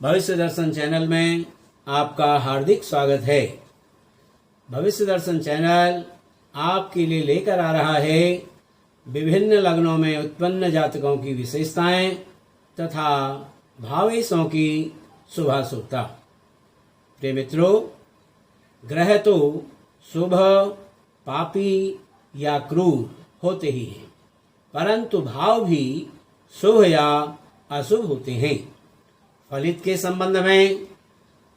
भविष्य दर्शन चैनल में आपका हार्दिक स्वागत है। भविष्य दर्शन चैनल आपके लिए लेकर आ रहा है विभिन्न लग्नों में उत्पन्न जातकों की विशेषताएं तथा भावेशों की शुभाशुभता। प्रिय मित्रों, ग्रह तो शुभ, पापी या क्रूर होते ही हैं, परंतु भाव भी शुभ या अशुभ होते हैं। फलित के संबंध में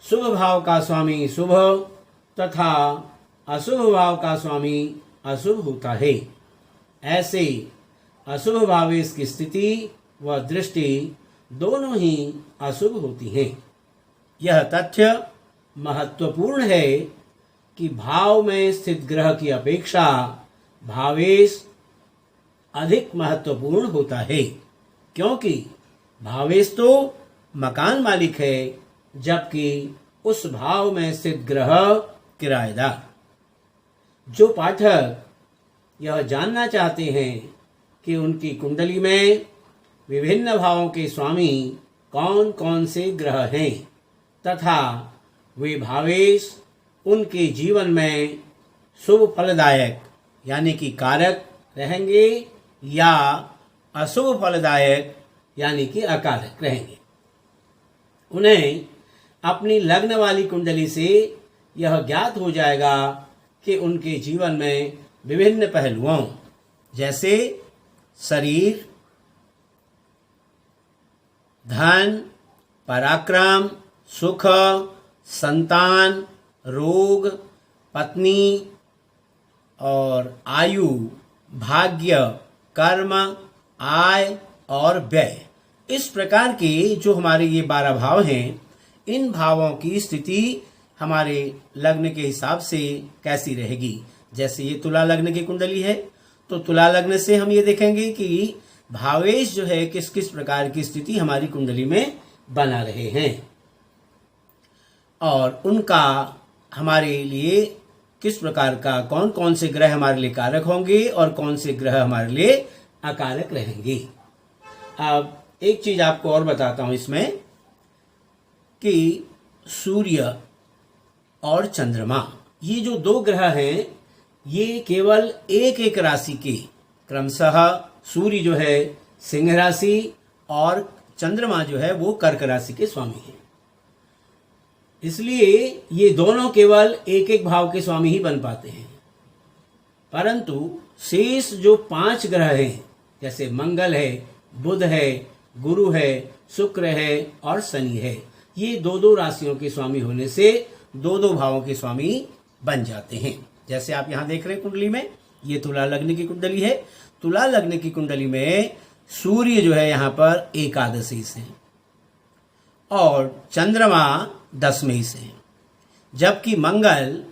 शुभ भाव का स्वामी शुभ तथा अशुभ भाव का स्वामी अशुभ होता है। ऐसे अशुभ भावेश की स्थिति व दृष्टि दोनों ही अशुभ होती हैं। यह तथ्य महत्वपूर्ण है कि भाव में स्थित ग्रह की अपेक्षा भावेश अधिक महत्वपूर्ण होता है, क्योंकि भावेश तो मकान मालिक है, जबकि उस भाव में स्थित ग्रह किराएदार। जो पाठक यह जानना चाहते हैं कि उनकी कुंडली में विभिन्न भावों के स्वामी कौन कौन से ग्रह हैं तथा वे भावेश उनके जीवन में शुभ फलदायक यानी कि कारक रहेंगे या अशुभ फलदायक यानी कि अकारक रहेंगे, उन्हें अपनी लग्न वाली कुंडली से यह ज्ञात हो जाएगा कि उनके जीवन में विभिन्न पहलुओं जैसे शरीर, धन, पराक्रम, सुख, संतान, रोग, पत्नी और आयु, भाग्य, कर्म, आय और व्यय, इस प्रकार के जो हमारे ये 12 भाव हैं, इन भावों की स्थिति हमारे लग्न के हिसाब से कैसी रहेगी। जैसे ये तुला लग्न की कुंडली है, तो तुला लग्न से हम ये देखेंगे कि भावेश जो है किस किस प्रकार की स्थिति हमारी कुंडली में बना रहे हैं और उनका हमारे लिए किस प्रकार का कौन कौन से ग्रह हमारे लिए कारक होंगे और कौन से ग्रह हमारे लिए अकारक रहेंगे। अब एक चीज आपको और बताता हूं इसमें कि सूर्य और चंद्रमा, ये जो 2 ग्रह हैं, ये केवल एक एक राशि के, क्रमशः सूर्य जो है सिंह राशि और चंद्रमा जो है वो कर्क राशि के स्वामी हैं। इसलिए ये दोनों केवल एक एक भाव के स्वामी ही बन पाते हैं, परंतु शेष जो 5 ग्रह हैं, जैसे मंगल है, बुध है, गुरु है, शुक्र है और शनि है, ये 2-2 राशियों के स्वामी होने से 2-2 भावों के स्वामी बन जाते हैं। जैसे आप यहां देख रहे हैं कुंडली में, ये तुला लग्न की कुंडली है। तुला लग्न की कुंडली में सूर्य जो है यहां पर एकादशी से और चंद्रमा 10वें से, जबकि मंगल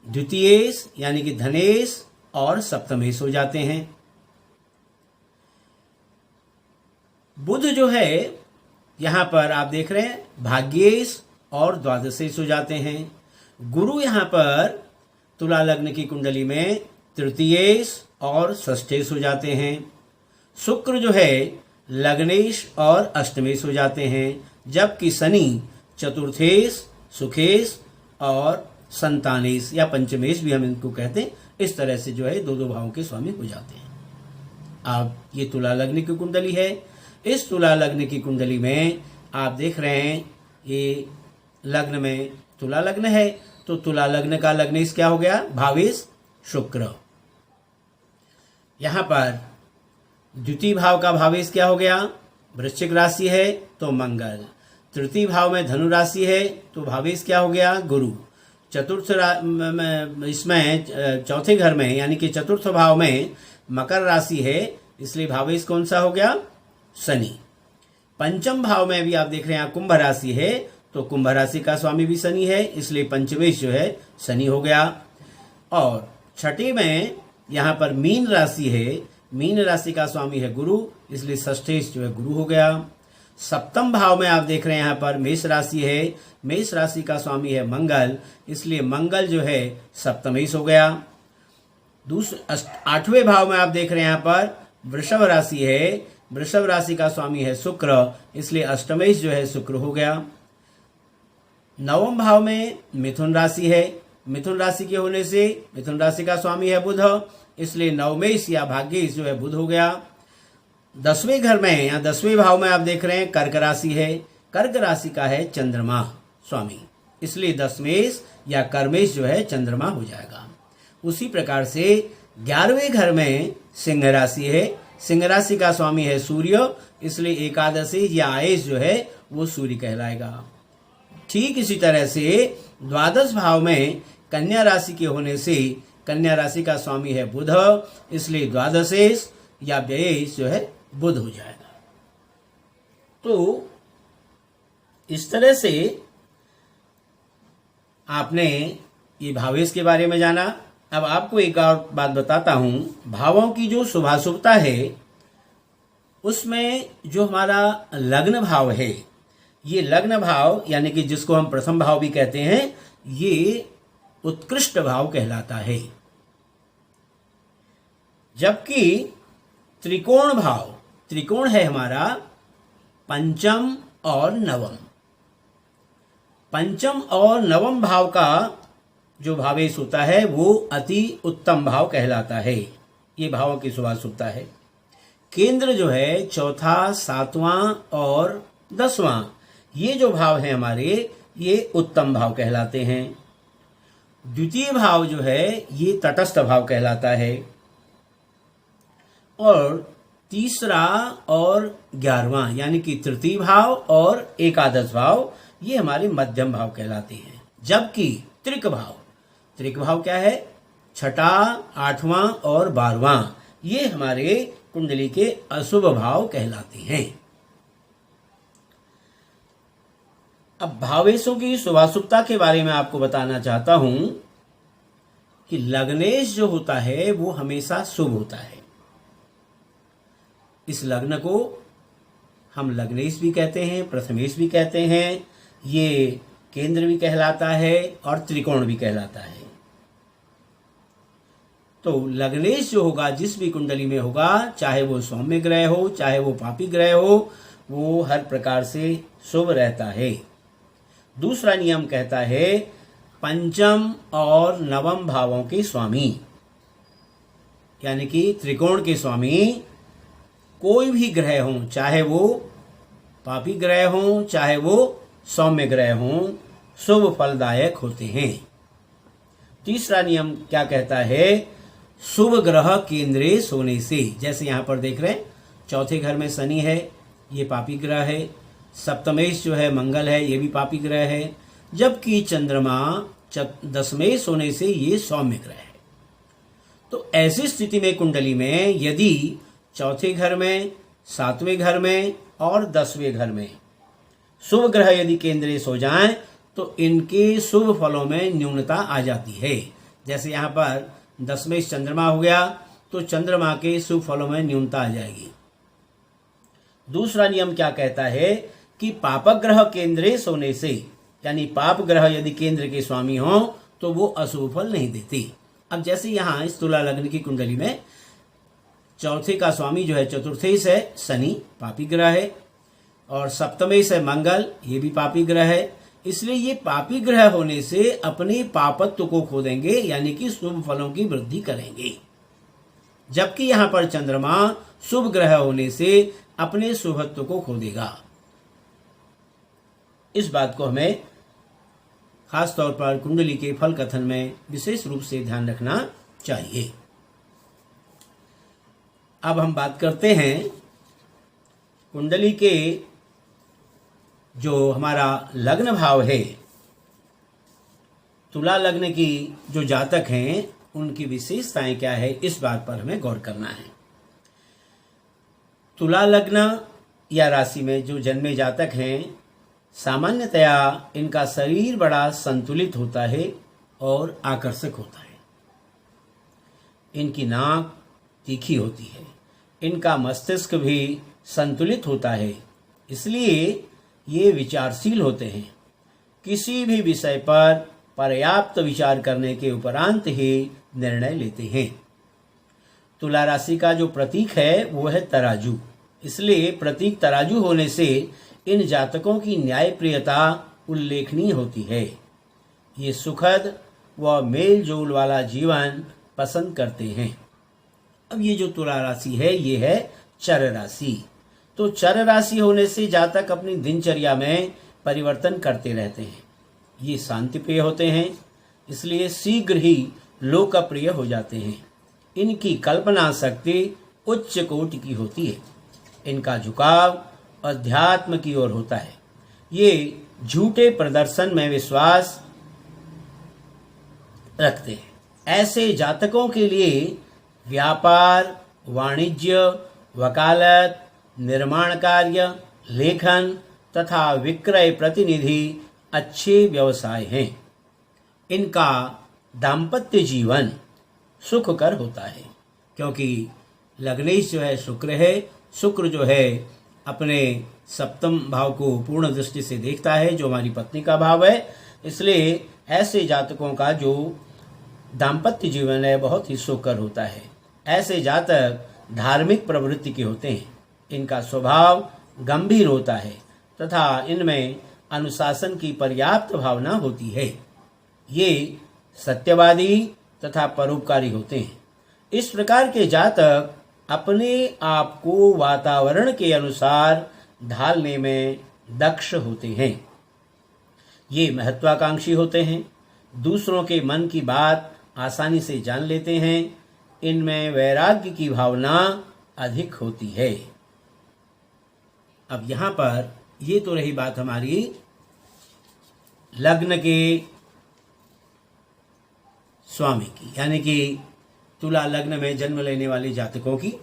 द्वितीयेश यानी कि धनेश और सप्तमेश हो जाते हैं। बुध जो है यहां पर आप देख रहे हैं भाग्येश और द्वादशेश हो जाते हैं। गुरु यहां पर तुला लग्न की कुंडली में तृतीयेश और षष्ठेश हो जाते हैं। शुक्र जो है लग्नेश और अष्टमेश हो जाते हैं, जबकि शनि चतुर्थेश, सुखेश और संतानेश या पंचमेश भी हम इनको कहते हैं। इस तरह से जो है 2-2 भावों के स्वामी हो जाते हैं। अब ये तुला लग्न की कुंडली है। इस तुला लग्न की कुंडली में आप देख रहे हैं ये लग्न में तुला लग्न है, तो तुला लग्न का लग्नेश क्या हो गया? भावेश शुक्र। यहां पर द्वितीय भाव का भावेश क्या हो गया? वृश्चिक राशि है तो मंगल। तृतीय भाव में धनु राशि है तो भावेश क्या हो गया? गुरु। चतुर्थ इसमें चौथे घर में यानी कि चतुर्थ भाव में मकर राशि है, इसलिए भावेश कौन सा हो गया? शनि। पंचम भाव में भी आप देख रहे हैं कुंभ राशि है, तो कुंभ राशि का स्वामी भी शनि है, इसलिए पंचमेश जो है शनि हो गया। और छठे में यहाँ पर मीन राशि है, मीन राशि का स्वामी है गुरु, इसलिए षष्ठेश जो है गुरु हो गया। सप्तम भाव में आप देख रहे हैं यहाँ पर मेष राशि है, मेष राशि का स्वामी है मंगल, इसलिए मंगल जो है सप्तमेश हो गया। आठवें भाव में आप देख रहे हैं यहाँ पर वृषभ राशि है, वृषभ राशि का स्वामी है शुक्र, इसलिए अष्टमेश जो है शुक्र हो गया। नवम भाव में मिथुन राशि है, मिथुन राशि के होने से मिथुन राशि का स्वामी है बुध, इसलिए नवमेश या भाग्येश जो है बुध हो गया। 10वें घर में या 10वें भाव में आप देख रहे हैं कर्क राशि है, कर्क राशि का है चंद्रमा स्वामी, इसलिए दशमेश या कर्मेश जो है चंद्रमा हो जाएगा। उसी प्रकार से 11वें घर में सिंह राशि है, सिंह राशि का स्वामी है सूर्य, इसलिए एकादशी या आयेश जो है वो सूर्य कहलाएगा। ठीक इसी तरह से 12 भाव में कन्या राशि के होने से कन्या राशि का स्वामी है बुध, इसलिए द्वादशेश या व्ययेश जो है बुध हो जाएगा। तो इस तरह से आपने ये भावेश के बारे में जाना। अब आपको एक और बात बताता हूं, भावों की जो शुभाशुभता है उसमें जो हमारा लग्न भाव है, ये लग्न भाव यानी कि जिसको हम प्रथम भाव भी कहते हैं, ये उत्कृष्ट भाव कहलाता है। जबकि त्रिकोण भाव, त्रिकोण है हमारा पंचम और नवम, पंचम और नवम भाव का जो भावेश होता है वो अति उत्तम भाव कहलाता है। ये भावों की शुभाशुभता है। केंद्र जो है चौथा, सातवां और 10वां, ये जो भाव है हमारे, ये उत्तम भाव कहलाते हैं। द्वितीय भाव जो है ये तटस्थ भाव कहलाता है, और तीसरा और 11वां यानी कि तृतीय भाव और एकादश भाव ये हमारे मध्यम भाव कहलाते हैं। जबकि त्रिक भाव, त्रिक भाव क्या है? छठा, 8वां और 12वां, ये हमारे कुंडली के अशुभ भाव कहलाते हैं। अब भावेशों की शुभाशुभता के बारे में आपको बताना चाहता हूं कि लग्नेश जो होता है वो हमेशा शुभ होता है। इस लग्न को हम लग्नेश भी कहते हैं, प्रथमेश भी कहते हैं, ये केंद्र भी कहलाता है और त्रिकोण भी कहलाता है। तो लग्नेश जो होगा जिस भी कुंडली में होगा, चाहे वो सौम्य ग्रह हो चाहे वो पापी ग्रह हो, वो हर प्रकार से शुभ रहता है। दूसरा नियम कहता है पंचम और नवम भावों के स्वामी यानी कि त्रिकोण के स्वामी कोई भी ग्रह हो, चाहे वो पापी ग्रह हो चाहे वो सौम्य ग्रह हो, शुभ फलदायक होते हैं। तीसरा नियम क्या कहता है? शुभ ग्रह केंद्रे सोने से, जैसे यहां पर देख रहे हैं चौथे घर में शनि है, ये पापी ग्रह है। सप्तमेश जो है मंगल है, ये भी पापी ग्रह है। जबकि चंद्रमा दशमेश होने से ये सौम्य ग्रह है। तो ऐसी स्थिति में कुंडली में यदि चौथे घर में, 7वें घर में और 10वें घर में शुभ ग्रह यदि केंद्रित हो जाएं तो इनके शुभ फलों में न्यूनता आ जाती है। जैसे यहाँ पर दशमेश चंद्रमा हो गया तो चंद्रमा के शुभ फलों में न्यूनता आ जाएगी। दूसरा नियम क्या कहता है कि पापक ग्रह केंद्रित होने से, यानी पाप ग्रह यदि केंद्र के स्वामी हो तो वो अशुभ फल नहीं देती। अब जैसे यहाँ इस तुला लग्न की कुंडली में चौथे का स्वामी जो है चतुर्थेश है शनि, पापी ग्रह है, और सप्तमेश है मंगल, ये भी पापी ग्रह है। इसलिए ये पापी ग्रह होने से अपने पापत्व को खो देंगे, यानी कि शुभ फलों की वृद्धि करेंगे। जबकि यहाँ पर चंद्रमा शुभ ग्रह होने से अपने शुभत्व को खो देगा। इस बात को हमें खास तौर पर कुंडली के फल कथन में विशेष रूप से ध्यान रखना चाहिए। अब हम बात करते हैं कुंडली के जो हमारा लग्न भाव है, तुला लग्न की जो जातक हैं उनकी विशेषताएं क्या है, इस बात पर हमें गौर करना है। तुला लग्न या राशि में जो जन्मे जातक हैं, सामान्यतया इनका शरीर बड़ा संतुलित होता है और आकर्षक होता है। इनकी नाक तीखी होती है, इनका मस्तिष्क भी संतुलित होता है, इसलिए ये विचारशील होते हैं। किसी भी विषय पर पर्याप्त विचार करने के उपरांत ही निर्णय लेते हैं। तुला राशि का जो प्रतीक है वो है तराजू, इसलिए प्रतीक तराजू होने से इन जातकों की न्यायप्रियता उल्लेखनीय होती है। ये सुखद व मेल जोल वाला जीवन पसंद करते हैं। अब ये जो तुला राशि है ये है चर राशि। तो चर राशि होने से जातक अपनी दिनचर्या में परिवर्तन करते रहते हैं। ये शांति प्रिय होते हैं, इसलिए शीघ्र ही लोकप्रिय हो जाते हैं। इनकी कल्पना शक्ति उच्च कोटि की होती है। इनका झुकाव अध्यात्म की ओर होता है। ये झूठे प्रदर्शन में विश्वास रखते हैं। ऐसे जातकों के लिए व्यापार, वाणिज्य, वकालत, निर्माण कार्य, लेखन तथा विक्रय प्रतिनिधि अच्छे व्यवसाय हैं। इनका दाम्पत्य जीवन सुखकर होता है, क्योंकि लग्नेश जो है शुक्र है। शुक्र जो है अपने सप्तम भाव को पूर्ण दृष्टि से देखता है, जो हमारी पत्नी का भाव है। इसलिए ऐसे जातकों का जो दाम्पत्य जीवन है बहुत ही सुखकर होता है। ऐसे जातक धार्मिक प्रवृत्ति के होते हैं। इनका स्वभाव गंभीर होता है तथा इनमें अनुशासन की पर्याप्त भावना होती है। ये सत्यवादी तथा परोपकारी होते हैं। इस प्रकार के जातक अपने आप को वातावरण के अनुसार ढालने में दक्ष होते हैं। ये महत्वाकांक्षी होते हैं। दूसरों के मन की बात आसानी से जान लेते हैं। इनमें वैराग्य की भावना अधिक होती है। अब यहाँ पर ये तो रही बात हमारी लग्न के स्वामी की, यानी कि तुला लग्न में जन्म लेने वाले जातकों की।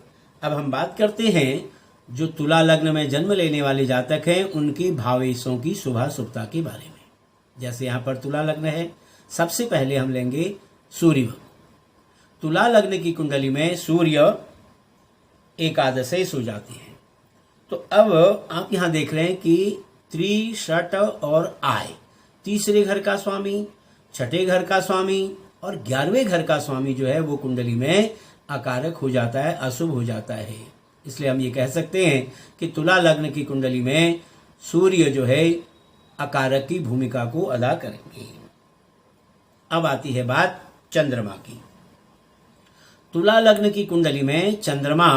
अब हम बात करते हैं जो तुला लग्न में जन्म लेने वाले जातक हैं उनकी भावेशों की शुभाशुभता के बारे में। जैसे यहाँ पर तुला लग्न है, सबसे पहले हम लेंगे सूर्य। तुला लग्न की कुंडली में सूर्य एकादशेश हो जाती है। तो अब आप यहाँ देख रहे हैं कि त्रि, षट और आय, तीसरे घर का स्वामी, छठे घर का स्वामी और 11वें घर का स्वामी जो है वो कुंडली में अकारक हो जाता है, अशुभ हो जाता है। इसलिए हम ये कह सकते हैं कि तुला लग्न की कुंडली में सूर्य जो है अकारक की भूमिका को अदा करेंगे। अब आती है बात चंद्रमा की। तुला लग्न की कुंडली में चंद्रमा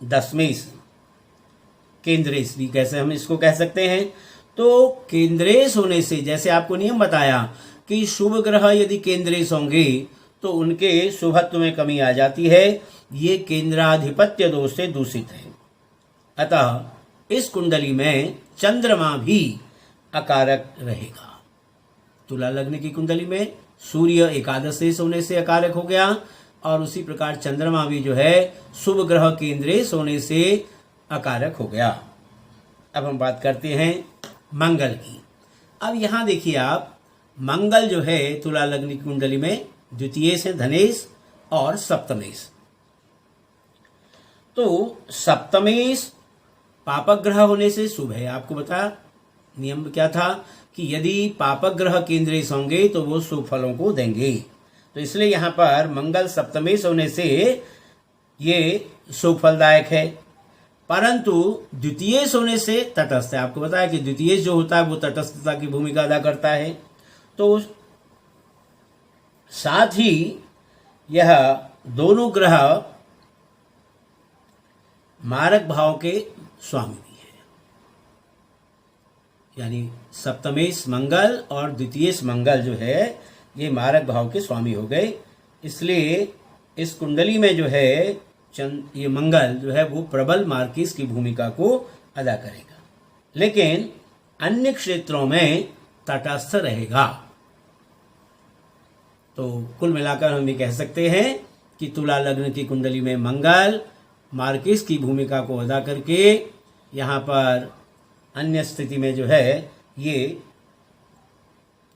दशमेश, केंद्रेश भी कैसे हम इसको कह सकते हैं। तो केंद्रेश होने से, जैसे आपको नियम बताया कि शुभ ग्रह यदि केंद्रेश होंगे तो उनके शुभत्व में कमी आ जाती है। ये केंद्राधिपत्य दोष से दूषित है। अतः इस कुंडली में चंद्रमा भी अकारक रहेगा। तुला लग्न की कुंडली में सूर्य एकादशेश होने से अकारक हो गया और उसी प्रकार चंद्रमा भी जो है शुभ ग्रह केंद्रेश होने से अकारक हो गया। अब हम बात करते हैं मंगल की। अब यहां देखिए आप, मंगल जो है तुला लग्न की कुंडली में द्वितीय से धनेश और सप्तमेश। तो सप्तमेश पापक ग्रह होने से शुभ है। आपको बता नियम क्या था कि यदि पापक ग्रह केंद्रेश होंगे तो वो शुभ फलों को देंगे। तो इसलिए यहाँ पर मंगल सप्तमेश होने से ये शुभ फलदायक है। परंतु द्वितीय होने से तटस्थ है। आपको बताया कि द्वितीय जो होता है वो तटस्थता की भूमिका अदा करता है। तो साथ ही यह दोनों ग्रह मारक भाव के स्वामी भी है, यानी सप्तमेश मंगल और द्वितीयेश मंगल जो है ये मारक भाव के स्वामी हो गए। इसलिए इस कुंडली में जो है ये मंगल जो है वो प्रबल मार्किस की भूमिका को अदा करेगा, लेकिन अन्य क्षेत्रों में तटस्थ रहेगा। तो कुल मिलाकर हम ये कह सकते हैं कि तुला लग्न की कुंडली में मंगल मार्किस की भूमिका को अदा करके यहाँ पर अन्य स्थिति में जो है ये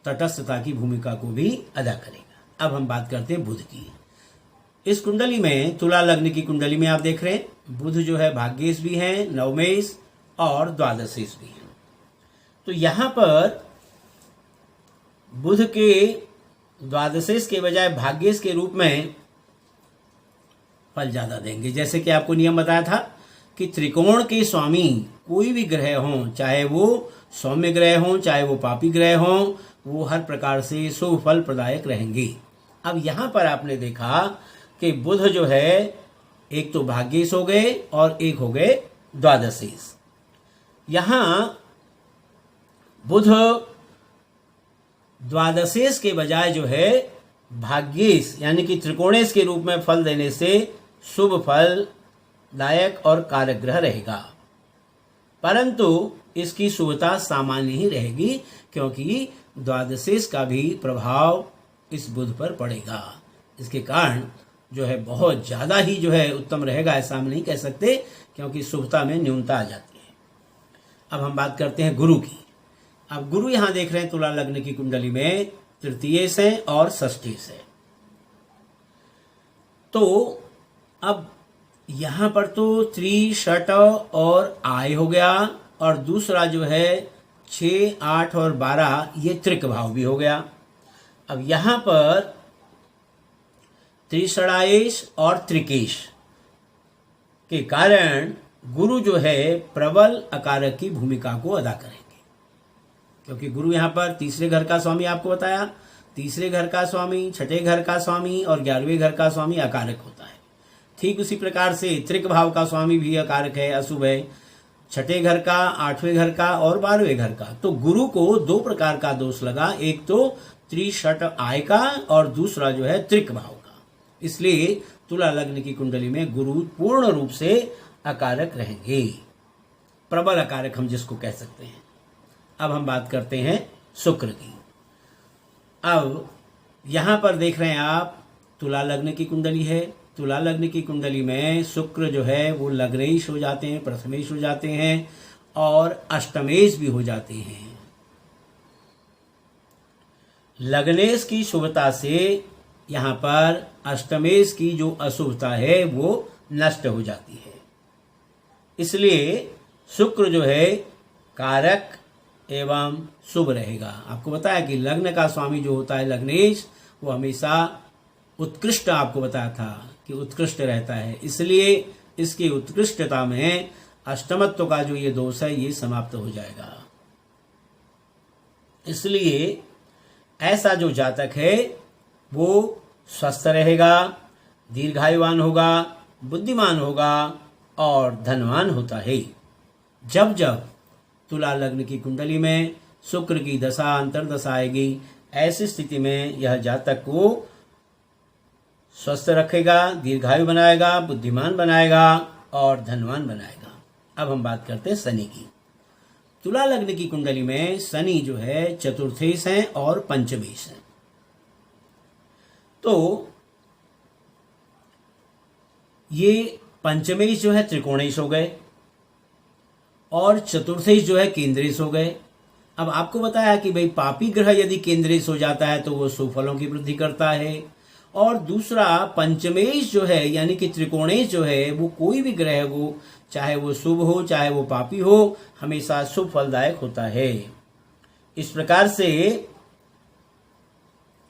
तटस्थता की भूमिका को भी अदा करेगा। अब हम बात करते हैं बुध की। इस कुंडली में तुला लग्न की कुंडली में आप देख रहे हैं बुध जो है भाग्येश भी हैं, नवमेश और द्वादशेश भी हैं। तो यहाँ पर बुध के द्वादशेश के बजाय भाग्येश के रूप में फल ज्यादा देंगे। जैसे कि आपको नियम बताया था कि त्रिकोण के स्वामी कोई भी ग्रह हों, चाहे वो सौम्य ग्रह हों चाहे वो पापी ग्रह हों, वो हर प्रकार से शुभ फल प्रदायक रहेंगे। अब यहाँ पर आपने देखा कि बुध जो है एक तो भाग्येश हो गए और एक हो गए द्वादशेश। यहाँ बुध द्वादशेश के बजाय जो है भाग्येश यानी कि त्रिकोणेश के रूप में फल देने से शुभ फल दायक और कारक ग्रह रहेगा, परंतु इसकी शुभता सामान्य ही रहेगी क्योंकि द्वादशेश का भी प्रभाव इस बुध पर पड़ेगा। इसके कारण जो है बहुत ज्यादा ही जो है उत्तम रहेगा ऐसा हम नहीं कह सकते क्योंकि शुभता में न्यूनता आ जाती है। अब हम बात करते हैं गुरु की। अब गुरु यहां देख रहे हैं तुला लग्न की कुंडली में तृतीय से और षष्ठी से। तो अब यहां पर तो त्रि षट और आय हो गया और दूसरा जो है 6, 8 और 12 ये त्रिक भाव भी हो गया। अब यहां पर त्रिषडायेश और त्रिकेश के कारण गुरु जो है प्रबल अकारक की भूमिका को अदा करेंगे क्योंकि गुरु यहां पर तीसरे घर का स्वामी, आपको बताया तीसरे घर का स्वामी, छठे घर का स्वामी और 11वें घर का स्वामी अकारक होता है। ठीक उसी प्रकार से त्रिक भाव का स्वामी भी अकारक है, अशुभ है, छठे घर का, 8वें घर का और 12वें घर का। तो गुरु को 2 प्रकार का दोष लगा, एक तो त्रिषट आय का और दूसरा जो है त्रिक भाव का। इसलिए तुला लग्न की कुंडली में गुरु पूर्ण रूप से अकारक रहेंगे, प्रबल अकारक हम जिसको कह सकते हैं। अब हम बात करते हैं शुक्र की। अब यहां पर देख रहे हैं आप तुला लग्न की कुंडली है। तुला लग्न की कुंडली में शुक्र जो है वो लग्नेश हो जाते हैं, प्रथमेश हो जाते हैं और अष्टमेश भी हो जाते हैं। लग्नेश की शुभता से यहां पर अष्टमेश की जो अशुभता है वो नष्ट हो जाती है। इसलिए शुक्र जो है कारक एवं शुभ रहेगा। आपको बताया कि लग्न का स्वामी जो होता है लग्नेश वो हमेशा उत्कृष्ट, आपको बताया था कि उत्कृष्ट रहता है, इसलिए इसकी उत्कृष्टता में अष्टमत्व का जो ये दोष है ये समाप्त हो जाएगा। इसलिए ऐसा जो जातक है वो स्वस्थ रहेगा, दीर्घायुवान होगा, बुद्धिमान होगा और धनवान होता है। जब जब तुला लग्न की कुंडली में शुक्र की दशा अंतर्दशा आएगी, ऐसी स्थिति में यह जातक को स्वस्थ रखेगा, दीर्घायु बनाएगा, बुद्धिमान बनाएगा और धनवान बनाएगा। अब हम बात करते हैं शनि की। तुला लग्न की कुंडली में शनि जो है चतुर्थेश हैं और पंचमेश हैं। तो ये पंचमेश जो है त्रिकोणेश हो गए और चतुर्थेश जो है केंद्रेश हो गए। अब आपको बताया कि भाई पापी ग्रह यदि केंद्रेश हो जाता है तो वो शुभ फलों की वृद्धि करता है, और दूसरा पंचमेश जो है यानी कि त्रिकोणेश जो है वो कोई भी ग्रह हो, चाहे वो शुभ हो चाहे वो पापी हो, हमेशा शुभ फलदायक होता है। इस प्रकार से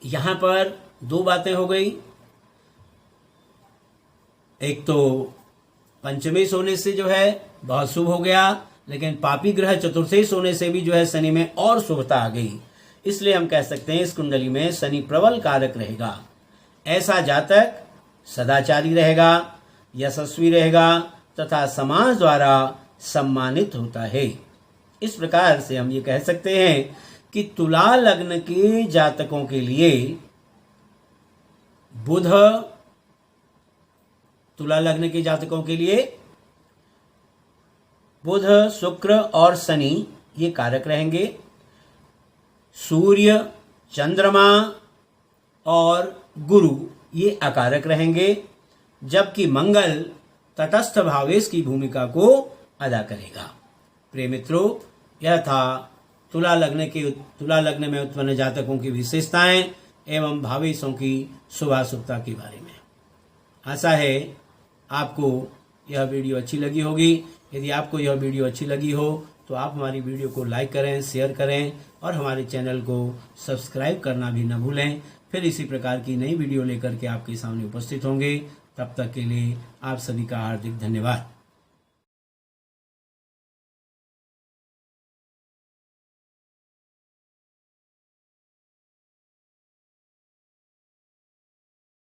यहां पर 2 बातें हो गई। एक तो पंचमेश होने से जो है बहुत शुभ हो गया, लेकिन पापी ग्रह चतुर्थेश होने से भी जो है शनि में और शुभता आ गई। इसलिए हम कह सकते हैं इस कुंडली में शनि प्रबल कारक रहेगा। ऐसा जातक सदाचारी रहेगा, यशस्वी रहेगा तथा समाज द्वारा सम्मानित होता है। इस प्रकार से हम ये कह सकते हैं कि तुला लग्न के जातकों के लिए बुध, तुला लग्न के जातकों के लिए बुध, शुक्र और शनि ये कारक रहेंगे। सूर्य, चंद्रमा और गुरु ये अकारक रहेंगे, जबकि मंगल तटस्थ भावेश की भूमिका को अदा करेगा। प्रिय मित्रों, यह था तुला लग्न में उत्पन्न जातकों की विशेषताएं एवं भावेशों की शुभाशुभता के बारे में। आशा है आपको यह वीडियो अच्छी लगी होगी। यदि आपको यह वीडियो अच्छी लगी हो तो आप हमारी वीडियो को लाइक करें, शेयर करें और हमारे चैनल को सब्सक्राइब करना भी न भूलें। फिर इसी प्रकार की नई वीडियो लेकर के आपके सामने उपस्थित होंगे। तब तक के लिए आप सभी का हार्दिक धन्यवाद।